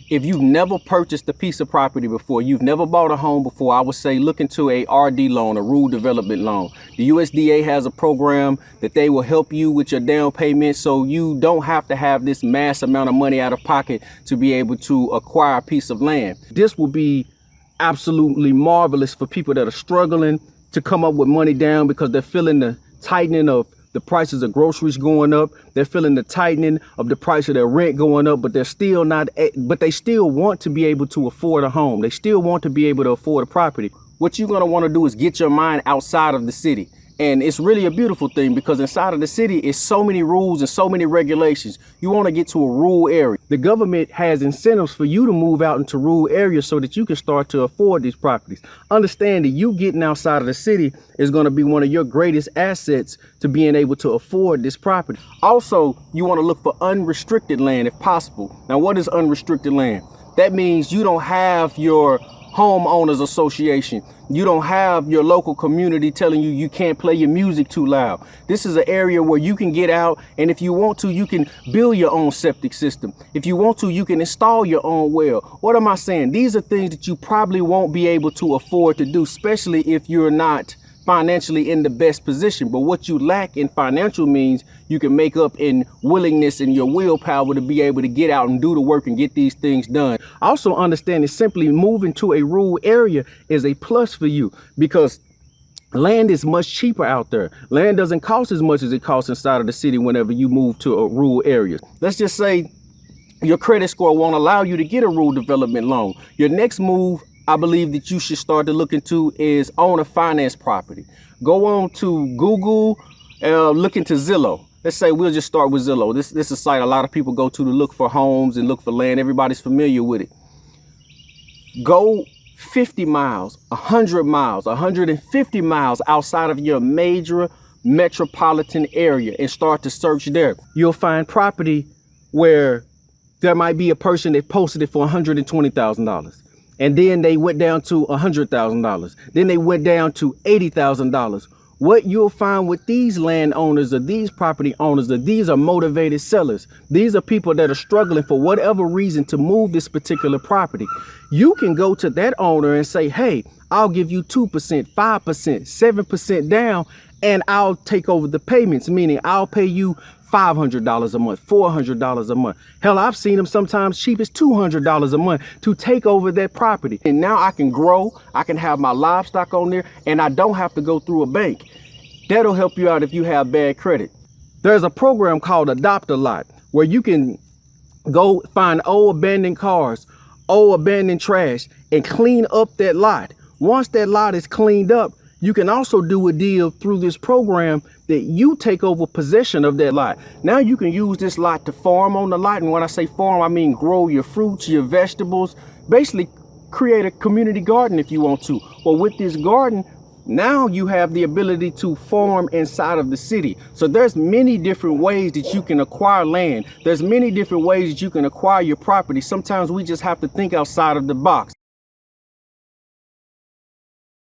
If you've never purchased a piece of property before, you've never bought a home before, I would say look into a RD loan, a rural development loan. The USDA has a program that they will help you with your down payment, so you don't have to have this mass amount of money out of pocket to be able to acquire a piece of land. This will be absolutely marvelous for people that are struggling to come up with money down because they're feeling the tightening of the prices of groceries going up. They're feeling the tightening of the price of their rent going up, but they still want to be able to afford a home. They still want to be able to afford a property. What you're going to want to do is get your mind outside of the city. And it's really a beautiful thing because inside of the city is so many rules and so many regulations. You want to get to a rural area. The government has incentives for you to move out into rural areas so that you can start to afford these properties. Understand that you getting outside of the city is going to be one of your greatest assets to being able to afford this property. Also, you want to look for unrestricted land if possible. Now, what is unrestricted land? That means you don't have your homeowners association. You don't have your local community telling you you can't play your music too loud. This is an area where you can get out, and if you want to, you can build your own septic system. If you want to, you can install your own well. What am I saying? These are things that you probably won't be able to afford to do, especially if you're not financially in the best position. But what you lack in financial means you can make up in willingness and your willpower to be able to get out and do the work and get these things done. Also understand that simply moving to a rural area is a plus for you because land is much cheaper out there. Land doesn't cost as much as it costs inside of the city whenever you move to a rural area. Let's just say your credit score won't allow you to get a rural development loan. Your next move, I believe, that you should start to look into is owner finance property. Go on to Google, look into Zillow. Let's say we'll just start with Zillow. This is a site a lot of people go to look for homes and look for land. Everybody's familiar with it. Go 50 miles, 100 miles, 150 miles outside of your major metropolitan area and start to search there. You'll find property where there might be a person that posted it for $120,000. And then they went down to $100,000. Then they went down to $80,000. What you'll find with these landowners or these property owners, that these are motivated sellers. These are people that are struggling for whatever reason to move this particular property. You can go to that owner and say, hey, I'll give you 2%, 5%, 7% down, and I'll take over the payments, meaning I'll pay you $500 a month, $400 a month. Hell, I've seen them sometimes cheap as $200 a month to take over that property. And now I can grow, I can have my livestock on there, and I don't have to go through a bank. That'll help you out if you have bad credit. There's a program called Adopt a Lot where you can go find old abandoned cars, old abandoned trash, and clean up that lot. Once that lot is cleaned up, you can also do a deal through this program that you take over possession of that lot. Now you can use this lot to farm on the lot. And when I say farm, I mean grow your fruits, your vegetables, basically create a community garden if you want to. Well, with this garden, now you have the ability to farm inside of the city. So there's many different ways that you can acquire land. There's many different ways that you can acquire your property. Sometimes we just have to think outside of the box.